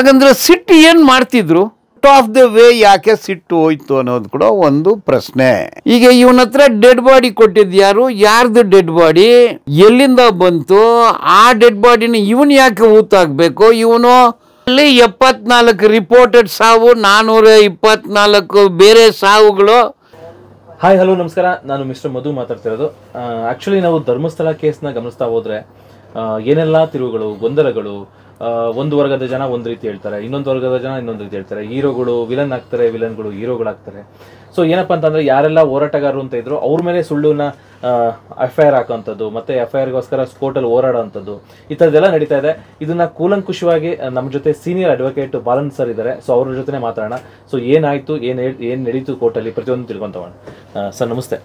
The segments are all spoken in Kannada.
ಹಾಗಂದ್ರೆ ಸಿಟ್ಟು ಏನು ಮಾಡ್ತಿದ್ರು, ಆಫ್ ದ ವೇ ಯಾಕೆ ಸಿಟ್ಟು ಹೋಯ್ತು ಅನ್ನೋದು ಕೂಡ ಒಂದು ಪ್ರಶ್ನೆ. ಈಗ ಇವನ ಹತ್ರ ಡೆಡ್ ಬಾಡಿ ಕೊಟ್ಟಿದ್ಯಾರು, ಯಾರ್ದು ಡೆಡ್ ಬಾಡಿ, ಎಲ್ಲಿಂದ ಬಂತು, ಆ ಡೆಡ್ ಬಾಡಿನ ಇವನು ಯಾಕೆ ಊತಾಗಬೇಕು, ಇವನು ಅಲ್ಲಿ 74 ರಿಪೋರ್ಟೆಡ್ ಸಾವು, 424 ಬೇರೆ ಸಾವುಗಳು. ಹಾಯ್ ಹಲೋ ನಮಸ್ಕಾರ, ನಾನು ಮಿಸ್ಟರ್ ಮಧು ಮಾತಾಡ್ತಿರೋದು. ಆ್ಯಕ್ಚುಲಿ ನಾವು ಧರ್ಮಸ್ಥಳ ಕೇಸ್ನ ಗಮನಿಸ್ತಾ ಹೋದರೆ ಏನೆಲ್ಲ ತಿರುವುಗಳು, ಗೊಂದಲಗಳು, ಒಂದು ವರ್ಗದ ಜನ ಒಂದು ರೀತಿ ಹೇಳ್ತಾರೆ, ಇನ್ನೊಂದು ವರ್ಗದ ಜನ ಇನ್ನೊಂದು ರೀತಿ ಹೇಳ್ತಾರೆ. ಹೀರೋಗಳು ವಿಲನ್ ಆಗ್ತಾರೆ, ವಿಲನ್ಗಳು ಹೀರೋಗಳಾಗ್ತಾರೆ. ಸೊ ಏನಪ್ಪ ಅಂತಂದರೆ ಯಾರೆಲ್ಲ ಹೋರಾಟಗಾರರು ಅಂತ ಇದ್ರು ಅವ್ರ ಮೇಲೆ ಸುಳ್ಳುನ FIR ಹಾಕೋಂಥದ್ದು, ಮತ್ತು FIRಗೋಸ್ಕರ ಕೋರ್ಟಲ್ಲಿ ಹೋರಾಡೋವಂಥದ್ದು, ಈ ಥರದ್ದೆಲ್ಲ ನಡೀತಾ ಇದೆ. ಇದನ್ನು ಕೂಲಂಕುಷವಾಗಿ ನಮ್ಮ ಜೊತೆ ಸೀನಿಯರ್ ಅಡ್ವೊಕೇಟ್ ಬಾಲನ್ ಸರ್ ಇದ್ದಾರೆ. ಸೊ ಅವ್ರ ಜೊತೆ ಮಾತಾಡೋಣ. ಸೊ ಏನಾಯಿತು, ಏನು ನಡೀತು ಕೋರ್ಟಲ್ಲಿ, ಪ್ರತಿಯೊಂದು ತಿಳ್ಕೊಂತವಣ. ಸರ್ ನಮಸ್ತೆ.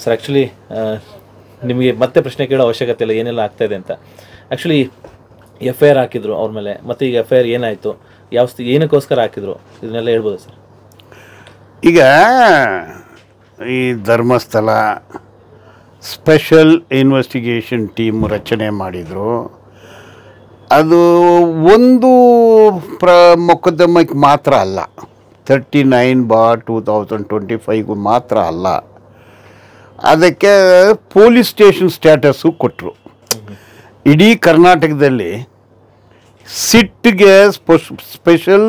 ಸರ್ ಆ್ಯಕ್ಚುಲಿ ನಿಮಗೆ ಮತ್ತೆ ಪ್ರಶ್ನೆ ಕೇಳೋ ಅವಶ್ಯಕತೆ ಇಲ್ಲ ಏನೆಲ್ಲ ಆಗ್ತಾಯಿದೆ ಅಂತ. ಆ್ಯಕ್ಚುಲಿ FIR ಹಾಕಿದ್ರು ಅವ್ರ ಮೇಲೆ, ಮತ್ತು ಈಗ FIR ಏನಾಯಿತು, ಏನಕ್ಕೋಸ್ಕರ ಹಾಕಿದ್ರು, ಇದನ್ನೆಲ್ಲ ಹೇಳ್ಬೋದು ಸರ್? ಈಗ ಈ ಧರ್ಮಸ್ಥಳ ಸ್ಪೆಷಲ್ ಇನ್ವೆಸ್ಟಿಗೇಷನ್ ಟೀಮ್ ರಚನೆ ಮಾಡಿದರು. ಅದು ಒಂದು ಮೊಕದ್ದಮೆಗೆ ಮಾತ್ರ ಅಲ್ಲ, 39/2025 ಮಾತ್ರ ಅಲ್ಲ, ಅದಕ್ಕೆ ಪೊಲೀಸ್ ಸ್ಟೇಷನ್ ಸ್ಟ್ಯಾಟಸ್ಸು ಕೊಟ್ಟರು. ಇಡೀ ಕರ್ನಾಟಕದಲ್ಲಿ ಸಿಟ್ಗೆ ಸ್ಪೆಷಲ್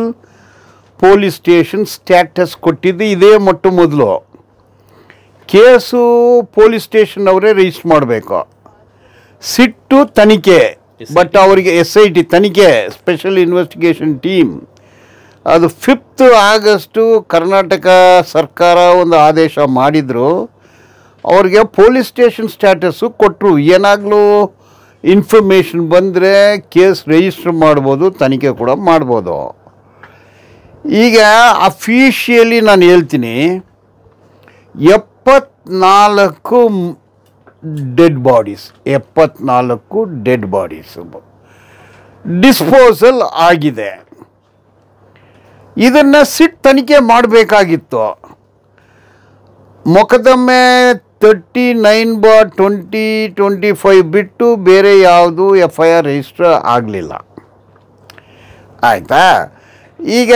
ಪೊಲೀಸ್ ಸ್ಟೇಷನ್ ಸ್ಟ್ಯಾಟಸ್ ಕೊಟ್ಟಿದ್ದು ಇದೇ ಮೊಟ್ಟ ಮೊದಲು. ಕೇಸು ಪೊಲೀಸ್ ಸ್ಟೇಷನ್ ಅವರೇ ರಿಜಿಸ್ಟರ್ ಮಾಡಬೇಕು, ಸಿಟ್ಟು ತನಿಖೆ, ಬಟ್ ಅವರಿಗೆ SIT ತನಿಖೆ, ಸ್ಪೆಷಲ್ ಇನ್ವೆಸ್ಟಿಗೇಷನ್ ಟೀಮ್. ಅದು 5 ಆಗಸ್ಟು ಕರ್ನಾಟಕ ಸರ್ಕಾರ ಒಂದು ಆದೇಶ ಮಾಡಿದರು, ಅವ್ರಿಗೆ ಪೊಲೀಸ್ ಸ್ಟೇಷನ್ ಸ್ಟ್ಯಾಟಸ್ಸು ಕೊಟ್ಟರು. ಏನಾಗಲೂ ಇನ್ಫಾರ್ಮೇಷನ್ ಬಂದರೆ ಕೇಸ್ ರಿಜಿಸ್ಟರ್ ಮಾಡ್ಬೋದು, ತನಿಖೆ ಕೂಡ ಮಾಡ್ಬೋದು. ಈಗ ಅಫಿಷಿಯಲಿ ನಾನು ಹೇಳ್ತೀನಿ, 74 ಡೆಡ್ ಬಾಡೀಸ್ ಡಿಸ್ಪೋಸಲ್ ಆಗಿದೆ. ಇದನ್ನು ಸಿಟ್ ತನಿಖೆ ಮಾಡಬೇಕಾಗಿತ್ತು. ಮೊಕದ್ದಮೆ 39/2025 ಬಿಟ್ಟು ಬೇರೆ ಯಾವುದು FIR ರಿಜಿಸ್ಟರ್ ಆಗಲಿಲ್ಲ. ಆಯಿತಾ? ಈಗ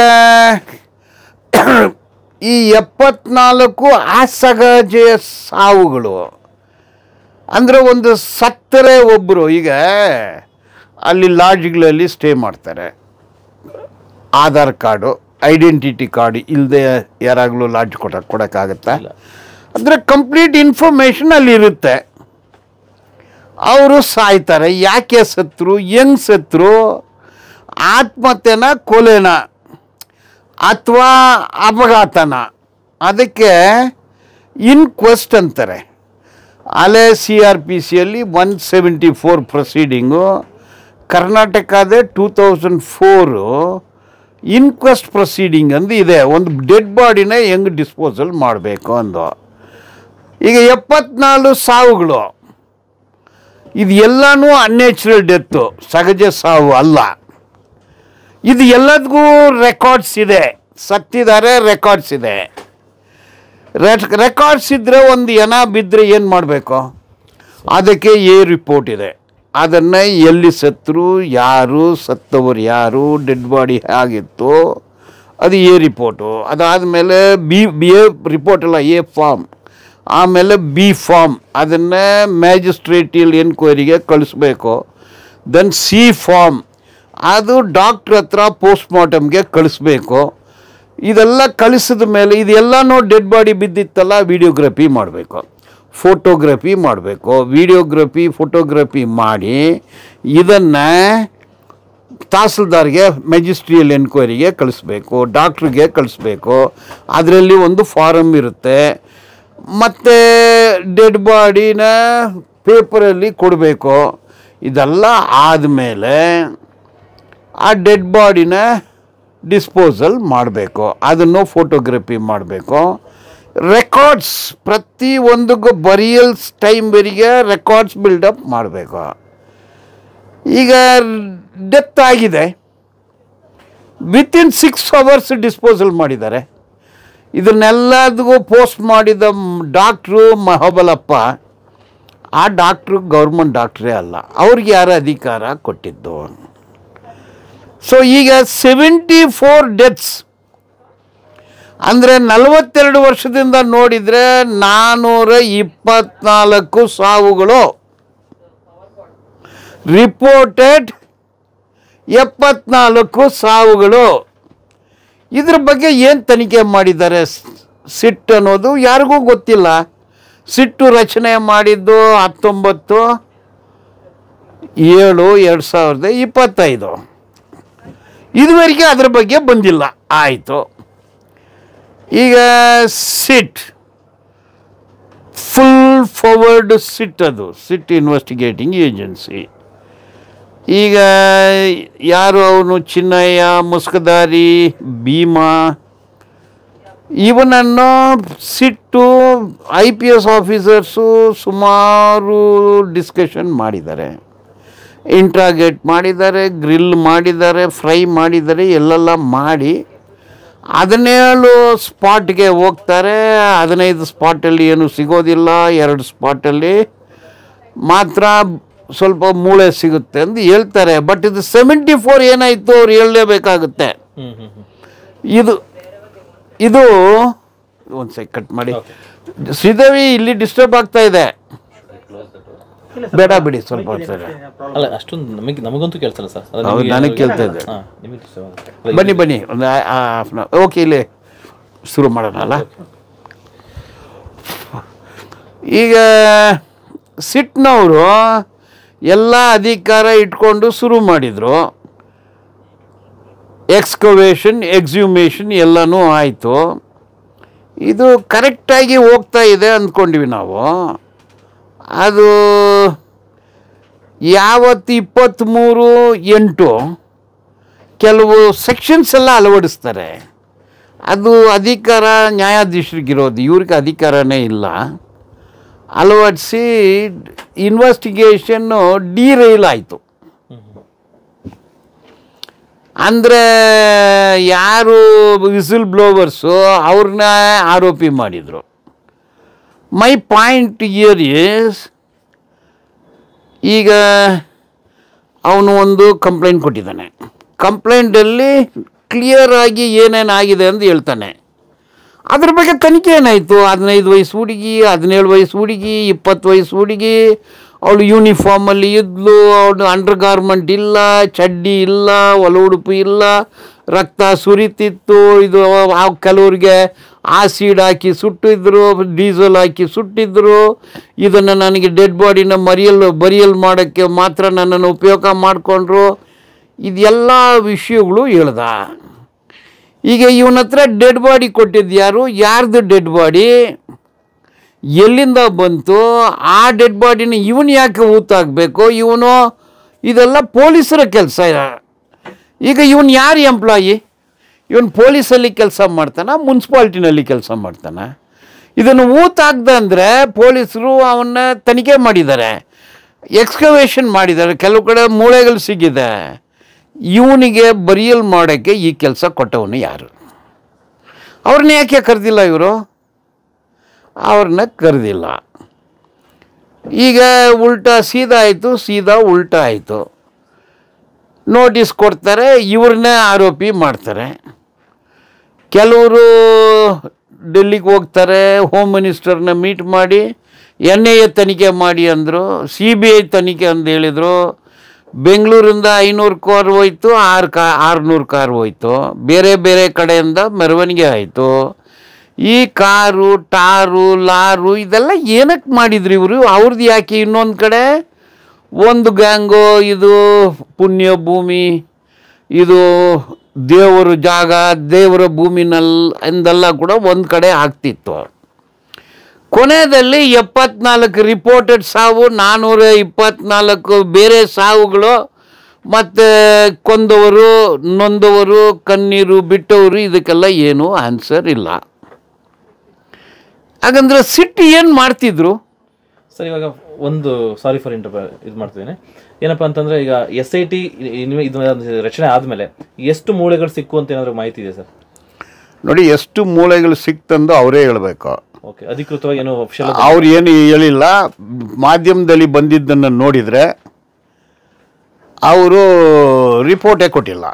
ಈ 74 ಅಸಹಜ ಸಾವುಗಳು ಅಂದರೆ, ಒಂದು ಸತ್ತರೆ ಒಬ್ಬರು, ಈಗ ಅಲ್ಲಿ ಲಾಡ್ಜ್ಗಳಲ್ಲಿ ಸ್ಟೇ ಮಾಡ್ತಾರೆ, ಆಧಾರ್ ಕಾರ್ಡು, ಐಡೆಂಟಿಟಿ ಕಾರ್ಡು ಇಲ್ಲದೆ ಯಾರಾಗಲೂ ಲಾಡ್ಜ್ ಕೊಡೋಕ್ಕಾಗತ್ತಾ? ಅಂದರೆ ಕಂಪ್ಲೀಟ್ ಇನ್ಫಾರ್ಮೇಷನ್ ಅಲ್ಲಿರುತ್ತೆ. ಅವರು ಸಾಯ್ತಾರೆ. ಯಾಕೆ ಸತ್ರು, ಹೆಂಗೆ ಸತ್ರು, ಆತ್ಮಹತ್ಯೆನ, ಕೊಲೆನ, ಅಥವಾ ಅಪಘಾತನ, ಅದಕ್ಕೆ ಇನ್ಕ್ವೆಸ್ಟ್ ಅಂತಾರೆ. ಅಲೆ CRPCಯಲ್ಲಿ 174 ಪ್ರೊಸೀಡಿಂಗು, ಕರ್ನಾಟಕದೇ 2004 ಇನ್ಕ್ವೆಸ್ಟ್ ಪ್ರೊಸೀಡಿಂಗ್ ಅಂದು ಇದೆ. ಒಂದು ಡೆಡ್ ಬಾಡಿನ ಹೆಂಗೆ ಡಿಸ್ಪೋಸಲ್ ಮಾಡಬೇಕು ಅಂದು. ಈಗ 74 ಸಾವುಗಳು, ಇದು ಎಲ್ಲನೂ ಅನ್ಯಾಚುರಲ್ ಡೆತ್ತು, ಸಹಜ ಸಾವು ಅಲ್ಲ. ಇದು ಎಲ್ಲದಕ್ಕೂ ರೆಕಾರ್ಡ್ಸ್ ಇದೆ, ಸತ್ತಿದ್ದಾರೆ, ರೆಕಾರ್ಡ್ಸ್ ಇದೆ. ರೆಕಾರ್ಡ್ಸ್ ಇದ್ದರೆ ಒಂದು ಹೆಣ ಬಿದ್ದರೆ ಏನು ಮಾಡಬೇಕು, ಅದಕ್ಕೆ ರಿಪೋರ್ಟ್ ಇದೆ. ಅದನ್ನು ಎಲ್ಲಿ ಸತ್ತರು, ಯಾರು ಸತ್ತವರು, ಯಾರು ಡೆಡ್ ಬಾಡಿ ಹೇಗಿತ್ತು, ಅದು ರಿಪೋರ್ಟು. ಅದಾದಮೇಲೆ ಬಿ ರಿಪೋರ್ಟ್ ಅಲ್ಲ, ಫಾರ್ಮ್, ಆಮೇಲೆ B ಫಾರ್ಮ್, ಅದನ್ನು ಮ್ಯಾಜಿಸ್ಟ್ರೇಟಿಯಲ್ ಎನ್ಕ್ವೈರಿಗೆ ಕಳಿಸ್ಬೇಕು. ದೆನ್ C ಫಾರ್ಮ್, ಅದು ಡಾಕ್ಟ್ರ್ ಹತ್ರ ಪೋಸ್ಟ್ಮಾರ್ಟಮ್ಗೆ ಕಳಿಸ್ಬೇಕು. ಇದೆಲ್ಲ ಕಳಿಸಿದ ಮೇಲೆ ಇದೆಲ್ಲನೂ ಡೆಡ್ ಬಾಡಿ ಬಿದ್ದಿತ್ತಲ್ಲ, ವಿಡಿಯೋಗ್ರಫಿ ಮಾಡಬೇಕು, ಫೋಟೋಗ್ರಫಿ ಮಾಡಬೇಕು. ವಿಡಿಯೋಗ್ರಫಿ, ಫೋಟೋಗ್ರಫಿ ಮಾಡಿ ಇದನ್ನು ತಹಸೀಲ್ದಾರ್ಗೆ, ಮ್ಯಾಜಿಸ್ಟ್ರಿಯಲ್ ಎನ್ಕ್ವೈರಿಗೆ ಕಳಿಸ್ಬೇಕು, ಡಾಕ್ಟ್ರಿಗೆ ಕಳಿಸ್ಬೇಕು. ಅದರಲ್ಲಿ ಒಂದು ಫಾರಮ್ ಇರುತ್ತೆ. ಮತ್ತು ಡೆಡ್ ಬಾಡಿನ ಪೇಪರಲ್ಲಿ ಕೊಡಬೇಕು. ಇದೆಲ್ಲ ಆದಮೇಲೆ ಆ ಡೆಡ್ ಬಾಡಿನ ಡಿಸ್ಪೋಸಲ್ ಮಾಡಬೇಕು, ಅದನ್ನು ಫೋಟೋಗ್ರಫಿ ಮಾಡಬೇಕು. ರೆಕಾರ್ಡ್ಸ್ ಪ್ರತಿಯೊಂದಿಗೂ ಬರಿಯಲ್ಸ್ ಟೈಮ್ವರೆಗೆ ರೆಕಾರ್ಡ್ಸ್ ಬಿಲ್ಡಪ್ ಮಾಡಬೇಕು. ಈಗ ಡೆತ್ ಆಗಿದೆ, ವಿತಿನ್ 6 hours ಡಿಸ್ಪೋಸಲ್ ಮಾಡಿದ್ದಾರೆ. ಇದನ್ನೆಲ್ಲದಕ್ಕೂ ಪೋಸ್ಟ್ ಮಾಡಿದ ಡಾಕ್ಟ್ರು ಮಹಾಬಲಪ್ಪ, ಆ ಡಾಕ್ಟ್ರು ಗೌರ್ಮೆಂಟ್ ಡಾಕ್ಟ್ರೇ ಅಲ್ಲ, ಅವ್ರಿಗೆ ಯಾರು ಅಧಿಕಾರ ಕೊಟ್ಟಿದ್ದು? ಸೊ ಈಗ 74 ಡೆತ್ಸ್ ಅಂದರೆ 42 ವರ್ಷದಿಂದ ನೋಡಿದರೆ 424 ಸಾವುಗಳು ರಿಪೋರ್ಟೆಡ್, 74 ಸಾವುಗಳು. ಇದ್ರ ಬಗ್ಗೆ ಏನು ತನಿಖೆ ಮಾಡಿದ್ದಾರೆ ಸಿಟ್ ಅನ್ನೋದು ಯಾರಿಗೂ ಗೊತ್ತಿಲ್ಲ. ಸಿಟ್ಟು ರಚನೆ ಮಾಡಿದ್ದು 19/7/2025. ಇದುವರೆಗೆ ಅದ್ರ ಬಗ್ಗೆ ಬಂದಿಲ್ಲ. ಆಯಿತು, ಈಗ ಸಿಟ್ ಫುಲ್ ಫಾರ್ವರ್ಡ್ ಸಿಟ್, ಅದು ಸಿಟ್ ಇನ್ವೆಸ್ಟಿಗೇಟಿಂಗ್ ಏಜೆನ್ಸಿ. ಈಗ ಯಾರು ಅವನು ಚಿನ್ನಯ್ಯ, ಮುಸ್ಕದಾರಿ, ಭೀಮಾ, ಇವನನ್ನು ಸಿಟ್ಟು IPS ಆಫೀಸರ್ಸು ಸುಮಾರು ಡಿಸ್ಕಷನ್ ಮಾಡಿದ್ದಾರೆ, ಇಂಟ್ರಾಗೇಟ್ ಮಾಡಿದ್ದಾರೆ, ಗ್ರಿಲ್ ಮಾಡಿದ್ದಾರೆ, ಫ್ರೈ ಮಾಡಿದ್ದಾರೆ, ಎಲ್ಲೆಲ್ಲ ಮಾಡಿ 17 ಸ್ಪಾಟ್ಗೆ ಹೋಗ್ತಾರೆ. 15 ಸ್ಪಾಟಲ್ಲಿ ಏನು ಸಿಗೋದಿಲ್ಲ, 2 ಸ್ಪಾಟಲ್ಲಿ ಮಾತ್ರ ಸ್ವಲ್ಪ ಮೂಳೆ ಸಿಗುತ್ತೆ ಅಂತ ಹೇಳ್ತಾರೆ. ಬಟ್ ಇದು 74 ಏನಾಯಿತು ಅವ್ರು ಹೇಳಲೇಬೇಕಾಗುತ್ತೆ. ಇದು ಒಂದು ಸೆಕ್ ಕಟ್ ಮಾಡಿ. ಶ್ರೀದೇವಿ ಇಲ್ಲಿ ಡಿಸ್ಟರ್ಬ್ ಆಗ್ತಾ ಇದೆ, ಬೇಡ ಬಿಡಿ ಸ್ವಲ್ಪ ಹೊತ್ತು. ಅಲ್ಲ ಅಷ್ಟೊಂದು ನಮಗಂತೂ ಕೇಳ್ಸಲ್ಲ ಸರ್. ಹೌದು, ನನಗೆ ಕೇಳ್ತಾ ಇದೆ. ಬನ್ನಿ ಒಂದು ಹಾಫ್ ಅನ್ ಅವರ್. ಓಕೆ, ಇಲ್ಲಿ ಶುರು ಮಾಡೋಣ ಅಲ್ಲ. ಈಗ ಸಿಟ್ನವರು ಎಲ್ಲ ಅಧಿಕಾರ ಇಟ್ಕೊಂಡು ಶುರು ಮಾಡಿದರು. ಎಕ್ಸ್ಕವೇಷನ್, ಎಕ್ಸ್ಯೂಮೇಷನ್ ಎಲ್ಲನೂ ಆಯಿತು. ಇದು ಕರೆಕ್ಟಾಗಿ ಹೋಗ್ತಾ ಇದೆ ಅಂದ್ಕೊಂಡ್ವಿ ನಾವು. ಅದು ಯಾವತ್ತು 23/8 ಕೆಲವು ಸೆಕ್ಷನ್ಸ್ ಎಲ್ಲ ಅಳವಡಿಸ್ತಾರೆ. ಅದು ಅಧಿಕಾರ ನ್ಯಾಯಾಧೀಶರಿಗಿರೋದು, ಇವ್ರಿಗೆ ಅಧಿಕಾರನೇ ಇಲ್ಲ. ಅಳವಡಿಸಿ ಇನ್ವೆಸ್ಟಿಗೇಷನ್ನು ಡಿರೈಲ್ ಆಯಿತು. ಅಂದರೆ ಯಾರು ವಿಸಿಲ್ ಬ್ಲೋವರ್ಸು ಅವ್ರನ್ನ ಆರೋಪಿ ಮಾಡಿದರು. ಮೈ ಪಾಯಿಂಟ್ ಹಿಯರ್ ಈಸ್, ಈಗ ಅವನು ಒಂದು ಕಂಪ್ಲೇಂಟ್ ಕೊಟ್ಟಿದ್ದಾನೆ. ಕಂಪ್ಲೇಂಟಲ್ಲಿ ಕ್ಲಿಯರಾಗಿ ಏನೇನಾಗಿದೆ ಅಂತ ಹೇಳ್ತಾನೆ. ಅದ್ರ ಬಗ್ಗೆ ತನಿಖೆ ಏನಾಯಿತು? 15 ವಯಸ್ಸು ಹುಡುಗಿ, 17 ವಯಸ್ಸು ಹುಡುಗಿ, 20 ವಯಸ್ಸು ಹುಡುಗಿ, ಅವಳು ಯೂನಿಫಾರ್ಮಲ್ಲಿ ಇದ್ಲು, ಅವಳು ಅಂಡರ್ ಗಾರ್ಮೆಂಟ್ ಇಲ್ಲ, ಚಡ್ಡಿ ಇಲ್ಲ, ಒಳ ಉಡುಪು ಇಲ್ಲ, ರಕ್ತ ಸುರಿತಿತ್ತು. ಇದು ಕೆಲವ್ರಿಗೆ ಆಸಿಡ್ ಹಾಕಿ ಸುಟ್ಟಿದ್ರು, ಡೀಸೆಲ್ ಹಾಕಿ ಸುಟ್ಟಿದ್ರು. ಇದನ್ನು ನನಗೆ ಡೆಡ್ ಬಾಡಿನ ಬರಿಯಲ್ ಮಾಡೋಕ್ಕೆ ಮಾತ್ರ ನನ್ನನ್ನು ಉಪಯೋಗ ಮಾಡಿಕೊಂಡ್ರು. ಇದೆಲ್ಲ ವಿಷಯಗಳು ಹೇಳ್ದ. ಈಗ ಇವನ ಹತ್ರ ಡೆಡ್ ಬಾಡಿ ಕೊಟ್ಟಿದ್ದು ಯಾರು? ಯಾರ್ದು ಡೆಡ್ ಬಾಡಿ? ಎಲ್ಲಿಂದ ಬಂತು? ಆ ಡೆಡ್ ಬಾಡಿನ ಇವನು ಯಾಕೆ ಊತಾಗಬೇಕು? ಇವನು ಇದೆಲ್ಲ ಪೊಲೀಸರ ಕೆಲಸ. ಈಗ ಇವನು ಯಾರು ಎಂಪ್ಲಾಯಿ? ಇವನು ಪೊಲೀಸಲ್ಲಿ ಕೆಲಸ ಮಾಡ್ತಾನೆ, ಮುನ್ಸಿಪಾಲ್ಟಿನಲ್ಲಿ ಕೆಲಸ ಮಾಡ್ತಾನೆ. ಇದನ್ನು ಊತಾಗ್ದಂದರೆ ಪೊಲೀಸರು ಅವನ್ನ ತನಿಖೆ ಮಾಡಿದ್ದಾರೆ, ಎಕ್ಸ್ಕವೇಷನ್ ಮಾಡಿದ್ದಾರೆ, ಕೆಲವು ಕಡೆ ಮೂಳೆಗಳು ಸಿಗಿದೆ. ಇವನಿಗೆ ಬರಿಯಲ್ ಮಾಡೋಕ್ಕೆ ಈ ಕೆಲಸ ಕೊಟ್ಟವನು ಯಾರು? ಅವ್ರನ್ನ ಯಾಕೆ ಕರೆದಿಲ್ಲ ಇವರು? ಅವ್ರನ್ನ ಕರೆದಿಲ್ಲ. ಈಗ ಉಲ್ಟಾ ಸೀದಾ ಆಯಿತು, ಸೀದಾ ಉಲ್ಟಾ ಆಯಿತು. ನೋಟಿಸ್ ಕೊಡ್ತಾರೆ, ಇವ್ರನ್ನೇ ಆರೋಪಿ ಮಾಡ್ತಾರೆ. ಕೆಲವರು ಡೆಲ್ಲಿಗೆ ಹೋಗ್ತಾರೆ, ಹೋಮ್ ಮಿನಿಸ್ಟರ್ನ ಮೀಟ್ ಮಾಡಿ NIA ತನಿಖೆ ಮಾಡಿ ಅಂದರು, CBI ತನಿಖೆ ಅಂತ ಹೇಳಿದರು. ಬೆಂಗಳೂರಿಂದ 500 ಕಾರ್ ಹೋಯ್ತು, 600 ಕಾರ್ ಹೋಯ್ತು. ಬೇರೆ ಬೇರೆ ಕಡೆಯಿಂದ ಮೆರವಣಿಗೆ ಆಯಿತು. ಈ ಕಾರು, ಟಾರು, ಲಾರು ಇದೆಲ್ಲ ಏನಕ್ಕೆ ಮಾಡಿದ್ರು ಇವರು? ಅವ್ರದ್ದು ಯಾಕೆ ಇನ್ನೊಂದು ಕಡೆ ಒಂದು ಗ್ಯಾಂಗು, ಇದು ಪುಣ್ಯ ಭೂಮಿ, ಇದು ದೇವರ ಜಾಗ, ದೇವರ ಭೂಮಿನಲ್ಲ ಕೂಡ ಒಂದು ಕಡೆ ಆಗ್ತಿತ್ತು. ಕೊನೆಯಲ್ಲಿ 74 ರಿಪೋರ್ಟೆಡ್ ಸಾವು, 424 ಬೇರೆ ಸಾವುಗಳು, ಮತ್ತು ಕೊಂದವರು, ನೊಂದವರು, ಕಣ್ಣೀರು ಬಿಟ್ಟವರು, ಇದಕ್ಕೆಲ್ಲ ಏನೂ ಆನ್ಸರ್ ಇಲ್ಲ. ಹಾಗಂದ್ರೆ ಸಿಟ್ಟು ಏನು ಮಾಡ್ತಿದ್ರು ಸರ್? ಇವಾಗ ಒಂದು ಸಾರಿ ಫಾರ್ ಇದು ಮಾಡ್ತಿದ್ದೀನಿ. ಏನಪ್ಪ ಅಂತಂದರೆ, ಈಗ SIT ಇದು ರಚನೆ ಆದಮೇಲೆ ಎಷ್ಟು ಮೂಳೆಗಳು ಸಿಕ್ಕು ಅಂತ ಏನಾದರೂ ಮಾಹಿತಿ ಇದೆ ಸರ್? ನೋಡಿ, ಎಷ್ಟು ಮೂಳೆಗಳು ಸಿಕ್ತಂದು ಅವರೇ ಹೇಳಬೇಕು. ಓಕೆ, ಅಧಿಕೃತವಾಗಿ ಏನು ಅವ್ರು ಏನು ಹೇಳಿಲ್ಲ. ಮಾಧ್ಯಮದಲ್ಲಿ ಬಂದಿದ್ದನ್ನು ನೋಡಿದರೆ ಅವರು ರಿಪೋರ್ಟೇ ಕೊಟ್ಟಿಲ್ಲ.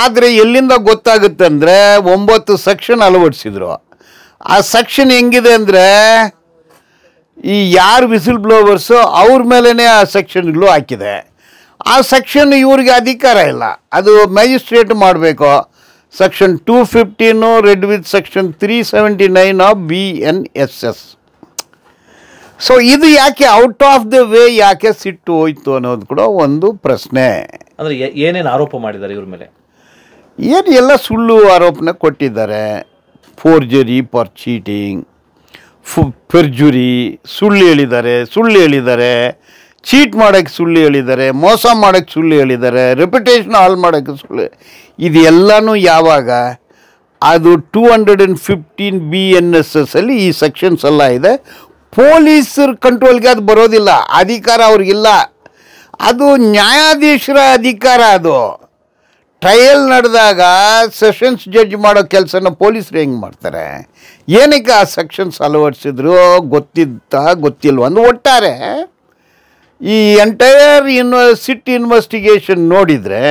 ಆದರೆ ಎಲ್ಲಿಂದ ಗೊತ್ತಾಗುತ್ತೆ ಅಂದರೆ 9 ಸೆಕ್ಷನ್ ಅಳವಡಿಸಿದ್ರು. ಆ ಸೆಕ್ಷನ್ ಹೆಂಗಿದೆ ಅಂದರೆ ಈ ಯಾರು ವಿಸಿಲ್ ಬ್ಲೋವರ್ಸು ಅವ್ರ ಮೇಲೇ ಆ ಸೆಕ್ಷನ್ಗಳು ಹಾಕಿದೆ. ಆ ಸೆಕ್ಷನ್ ಇವ್ರಿಗೆ ಅಧಿಕಾರ ಇಲ್ಲ, ಅದು ಮ್ಯಾಜಿಸ್ಟ್ರೇಟ್ ಮಾಡಬೇಕು. Section 215 red with section 379 of BNSS. So ಇದು ಯಾಕೆ ಔಟ್ ಆಫ್ ದ ವೇ ಯಾಕೆ ಸಿಟ್ಟು ಹೋಯ್ತು ಅನ್ನೋದು ಕೂಡ ಒಂದು ಪ್ರಶ್ನೆ. ಅಂದರೆ ಏನೇನು ಆರೋಪ ಮಾಡಿದ್ದಾರೆ ಇವ್ರ ಮೇಲೆ? ಏನು ಎಲ್ಲ ಸುಳ್ಳು ಆರೋಪನ ಕೊಟ್ಟಿದ್ದಾರೆ. ಫೋರ್ಜರಿ ಫಾರ್ ಚೀಟಿಂಗ್, ಪೆರ್ಜುರಿ, ಸುಳ್ಳು ಹೇಳಿದ್ದಾರೆ, ಚೀಟ್ ಮಾಡೋಕ್ಕೆ ಸುಳ್ಳು ಹೇಳಿದ್ದಾರೆ, ಮೋಸ ಮಾಡೋಕ್ಕೆ ಸುಳ್ಳು ಹೇಳಿದ್ದಾರೆ, ರೆಪ್ಯುಟೇಷನ್ ಹಾಳು ಮಾಡೋಕ್ಕೆ ಸುಳ್ಳು. ಇದೆಲ್ಲನೂ ಯಾವಾಗ ಅದು 215 BNSS ಅಲ್ಲಿ ಈ ಸೆಕ್ಷನ್ಸ್ ಎಲ್ಲ ಇದೆ. ಪೊಲೀಸರ ಕಂಟ್ರೋಲ್ಗೆ ಅದು ಬರೋದಿಲ್ಲ, ಅಧಿಕಾರ ಅವ್ರಿಗಿಲ್ಲ. ಅದು ನ್ಯಾಯಾಧೀಶರ ಅಧಿಕಾರ. ಅದು ಟ್ರಯಲ್ ನಡೆದಾಗ ಸೆಷನ್ಸ್ ಜಡ್ಜ್ ಮಾಡೋ ಕೆಲಸನ ಪೊಲೀಸರು ಹೆಂಗೆ ಮಾಡ್ತಾರೆ? ಏನಕ್ಕೆ ಆ ಸೆಕ್ಷನ್ಸ್ ಅಳವಡಿಸಿದ್ರು ಗೊತ್ತಿಲ್ವ ಒಂದು ಒಟ್ಟಾರೆ ಈ ಎಂಟೈರ್ ಸಿಟ್ ಇನ್ವೆಸ್ಟಿಗೇಷನ್ ನೋಡಿದರೆ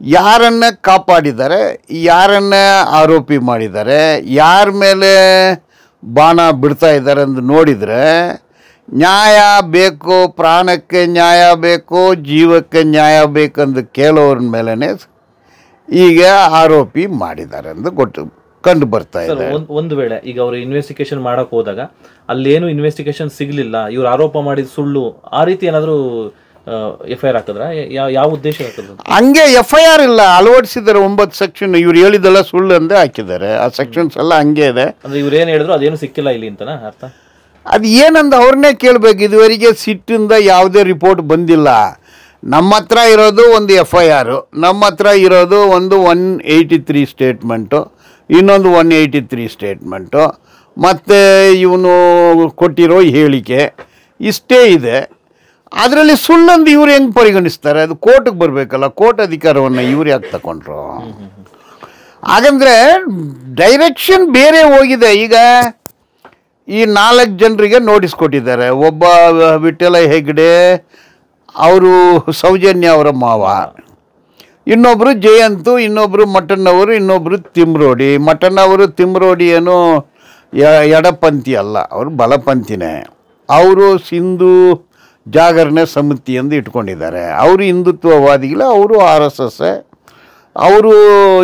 ಯಾರನ್ನ ಕಾಪಾಡಿದ್ದಾರೆ, ಯಾರನ್ನ ಆರೋಪಿ ಮಾಡಿದ್ದಾರೆ, ಯಾರ ಮೇಲೆ ಬಾಣ ಬಿಡ್ತಾ ಇದ್ದಾರೆ ಅಂತ ನೋಡಿದರೆ ನ್ಯಾಯ ಬೇಕು, ಪ್ರಾಣಕ್ಕೆ ನ್ಯಾಯ ಬೇಕು, ಜೀವಕ್ಕೆ ನ್ಯಾಯ ಬೇಕಂದು ಕೇಳೋರ ಮೇಲೇ ಈಗ ಆರೋಪಿ ಮಾಡಿದ್ದಾರೆ ಅಂತ ಕಂಡು ಬರ್ತಾ ಇದೆ. ಒಂದು ವೇಳೆ ಈಗ ಅವರು ಇನ್ವೆಸ್ಟಿಗೇಷನ್ ಮಾಡಕ್ ಹೋದಾಗ ಅಲ್ಲೇನು ಇನ್ವೆಸ್ಟಿಗೇಷನ್ ಸಿಗ್ಲಿಲ್ಲ, ಇವ್ರು ಆರೋಪ ಮಾಡಿದ ಸುಳ್ಳು, ಆ ರೀತಿ ಏನಾದರೂ FIR ಹಾಕಿದ್ರ? ಯಾವ ಉದ್ದೇಶ ಹಾಕಿದ್ರು? ಹಂಗೆ FIR ಇಲ್ಲ, ಅಳವಡಿಸಿದ್ದಾರೆ 9 ಸೆಕ್ಷನ್. ಇವ್ರು ಹೇಳಿದೆಲ್ಲ ಸುಳ್ಳು ಅಂದೇ ಹಾಕಿದ್ದಾರೆ. ಆ ಸೆಕ್ಷನ್ಸ್ ಎಲ್ಲ ಹಂಗೆ ಇದೆ. ಅಂದ್ರೆ ಇವ್ರು ಏನು ಹೇಳಿದ್ರು ಅದೇನು ಸಿಕ್ಕಿಲ್ಲ ಇಲ್ಲಿ ಅಂತನಾ ಅರ್ಥ? ಅದು ಏನಂದ ಅವ್ರನ್ನೇ ಕೇಳಬೇಕು. ಇದುವರೆಗೆ ಸಿಟ್ಟಿಂದ ಯಾವುದೇ ರಿಪೋರ್ಟ್ ಬಂದಿಲ್ಲ. ನಮ್ಮ ಹತ್ರ ಇರೋದು ಒಂದು FIR, ನಮ್ಮ ಹತ್ರ ಇರೋದು ಒಂದು 183 ಸ್ಟೇಟ್ಮೆಂಟು, ಇನ್ನೊಂದು 183 ಸ್ಟೇಟ್ಮೆಂಟು, ಮತ್ತು ಇವನು ಕೊಟ್ಟಿರೋ ಹೇಳಿಕೆ, ಇಷ್ಟೇ ಇದೆ. ಅದರಲ್ಲಿ ಸುಳ್ಳಂದು ಇವ್ರು ಹೆಂಗೆ ಪರಿಗಣಿಸ್ತಾರೆ? ಅದು ಕೋರ್ಟಿಗೆ ಬರಬೇಕಲ್ಲ, ಕೋರ್ಟ್ ಅಧಿಕಾರವನ್ನು ಇವ್ರು ಯಾಕೆ ತಗೊಂಡ್ರು? ಹಾಗಂದರೆ ಡೈರೆಕ್ಷನ್ ಬೇರೆ ಹೋಗಿದೆ. ಈಗ ಈ 4 ಜನರಿಗೆ ನೋಟಿಸ್ ಕೊಟ್ಟಿದ್ದಾರೆ. ಒಬ್ಬ ವಿಠ್ಠಲ ಹೆಗ್ಡೆ, ಅವರು ಸೌಜನ್ಯ ಅವರ ಮಾವ, ಇನ್ನೊಬ್ಬರು ಜಯಂತು, ಇನ್ನೊಬ್ಬರು ಮಠಣ್ಣವರು, ಇನ್ನೊಬ್ಬರು ತಿಮ್ರೋಡಿ. ಮಠಣ್ಣವರು ತಿಮ್ರೋಡಿ ಏನು ಎಡಪಂಥಿ ಅಲ್ಲ, ಅವರು ಬಲಪಂಥಿನೇ. ಅವರು ಸಿಂಧು ಜಾಗರಣೆ ಸಮಿತಿ ಎಂದು ಇಟ್ಕೊಂಡಿದ್ದಾರೆ. ಅವರು ಹಿಂದುತ್ವವಾದಿಗಳ, ಅವರು RSS, ಅವರು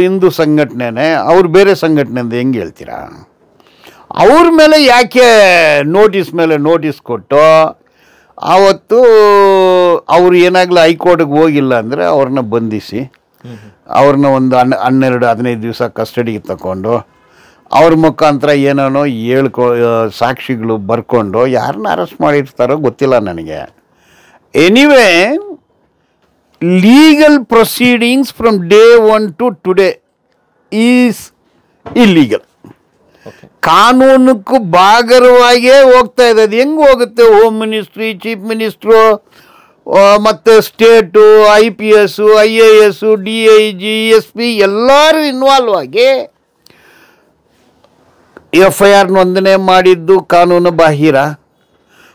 ಹಿಂದೂ ಸಂಘಟನೆನೇ. ಅವರು ಬೇರೆ ಸಂಘಟನೆಯಿಂದ ಹೆಂಗೆ ಹೇಳ್ತೀರಾ? ಅವ್ರ ಮೇಲೆ ಯಾಕೆ ನೋಟಿಸ್ ಕೊಟ್ಟು ಆವತ್ತು ಅವರು ಏನಾಗಲೂ ಹೈಕೋರ್ಟ್ಗೆ ಹೋಗಿಲ್ಲ ಅಂದರೆ ಅವ್ರನ್ನ ಬಂಧಿಸಿ ಅವ್ರನ್ನ ಒಂದು 12-15 ದಿವಸ ಕಸ್ಟಡಿಗೆ ತಗೊಂಡು ಅವ್ರ ಮುಖಾಂತರ ಏನೇನೋ ಸಾಕ್ಷಿಗಳು ಬರ್ಕೊಂಡು ಯಾರನ್ನ ಅರೆಸ್ಟ್ ಮಾಡಿರ್ತಾರೋ ಗೊತ್ತಿಲ್ಲ ನನಗೆ. Anyway, legal proceedings from day 1 to today is illegal. ಕಾನೂನಕ್ಕೂ ಬಾಗರವಾಗಿಯೇ ಹೋಗ್ತಾ ಇದೆ. ಅದು ಹೆಂಗೆ ಹೋಗುತ್ತೆ? ಹೋಮ್ ಮಿನಿಸ್ಟ್ರಿ, ಚೀಫ್ ಮಿನಿಸ್ಟ್ರು, ಮತ್ತು state, IPS, IAS, DIG, SP ಎಲ್ಲರೂ ಇನ್ವಾಲ್ವ್ ಆಗಿ FIR ನೋಂದಣಿ ಮಾಡಿದ್ದು ಕಾನೂನು ಬಾಹಿರ,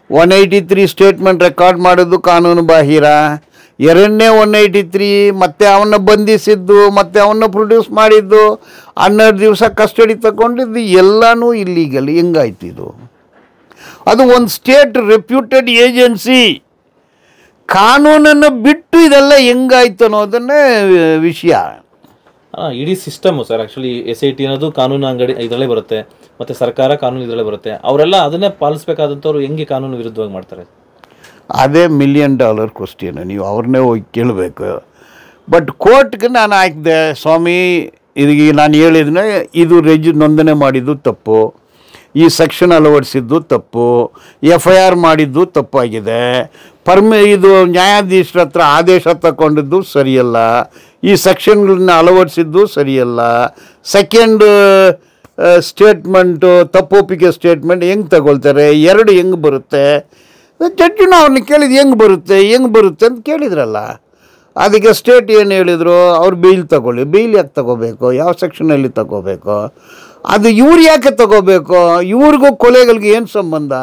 183 ಸ್ಟೇಟ್ಮೆಂಟ್ ರೆಕಾರ್ಡ್ ಮಾಡೋದು ಕಾನೂನು ಬಾಹಿರ, ಎರಡನೇ 183 ಮತ್ತೆ ಅವನ್ನ ಬಂಧಿಸಿದ್ದು, ಮತ್ತೆ ಅವನ್ನ ಪ್ರೊಡ್ಯೂಸ್ ಮಾಡಿದ್ದು, 12 ದಿವಸ ಕಸ್ಟಡಿ ತಗೊಂಡಿದ್ದು ಎಲ್ಲನೂ ಇಲ್ಲೀಗಲ್. ಹೆಂಗಾಯ್ತು ಇದು? ಅದು ಒಂದು ಸ್ಟೇಟ್ ರೆಪ್ಯೂಟೆಡ್ ಏಜೆನ್ಸಿ. ಕಾನೂನನ್ನು ಬಿಟ್ಟು ಇದೆಲ್ಲ ಹೆಂಗಾಯ್ತು ಅನ್ನೋದನ್ನೇ ವಿಷಯ. ಇಡೀ ಸಿಸ್ಟಮು ಸರ್. ಆ್ಯಕ್ಚುಲಿ SIT ಅನ್ನೋದು ಕಾನೂನು ಅಂಗಡಿ ಇದರಲ್ಲೇ ಬರುತ್ತೆ, ಮತ್ತು ಸರ್ಕಾರ ಕಾನೂನು ಇದರಲ್ಲೇ ಬರುತ್ತೆ. ಅವರೆಲ್ಲ ಅದನ್ನೇ ಪಾಲಿಸ್ಬೇಕಾದಂಥವ್ರು ಹೆಂಗೆ ಕಾನೂನು ವಿರುದ್ಧವಾಗಿ ಮಾಡ್ತಾರೆ? ಅದೇ $1 million ಕ್ವಶ್ಚನ್. ನೀವು ಅವ್ರನ್ನೇ ಹೋಗಿ ಕೇಳಬೇಕು. ಬಟ್ ಕೋರ್ಟ್ಗೆ ನಾನು ಹಾಕಿದೆ, ಸ್ವಾಮಿ ಇದೀಗ ನಾನು ಹೇಳಿದ್ರೆ ಇದು ನೋಂದಣಿ ಮಾಡಿದ್ದು ತಪ್ಪು, ಈ ಸೆಕ್ಷನ್ ಅಳವಡಿಸಿದ್ದು ತಪ್ಪು, FIR ಮಾಡಿದ್ದು ತಪ್ಪಾಗಿದೆ, ಇದು ನ್ಯಾಯಾಧೀಶರ ಹತ್ರ ಆದೇಶ ತಗೊಂಡಿದ್ದು ಸರಿಯಲ್ಲ, ಈ ಸೆಕ್ಷನ್ಗಳನ್ನ ಅಳವಡಿಸಿದ್ದು ಸರಿಯಲ್ಲ, ಸೆಕೆಂಡ್ ಸ್ಟೇಟ್ಮೆಂಟು ತಪ್ಪೊಪ್ಪಿಗೆ ಸ್ಟೇಟ್ಮೆಂಟ್ ಹೆಂಗೆ ತಗೊಳ್ತಾರೆ, 2 ಹೆಂಗೆ ಬರುತ್ತೆ? ಜಡ್ಜಿನ ಅವ್ರನ್ನ ಕೇಳಿದ್ದು ಹೆಂಗೆ ಬರುತ್ತೆ ಅಂತ ಕೇಳಿದ್ರಲ್ಲ. ಅದಕ್ಕೆ ಸ್ಟೇಟ್ ಏನು ಹೇಳಿದರು? ಅವ್ರು ಬೇಲ್ ತಗೊಳ್ಳಿ. ಬೇಲ್ ಯಾಕೆ ತಗೋಬೇಕು? ಯಾವ ಸೆಕ್ಷನಲ್ಲಿ ತಗೋಬೇಕು? ಅದು ಇವ್ರು ಯಾಕೆ ತಗೋಬೇಕು? ಇವ್ರಿಗೂ ಕೊಲೆಗಳಿಗೆ ಏನು ಸಂಬಂಧ?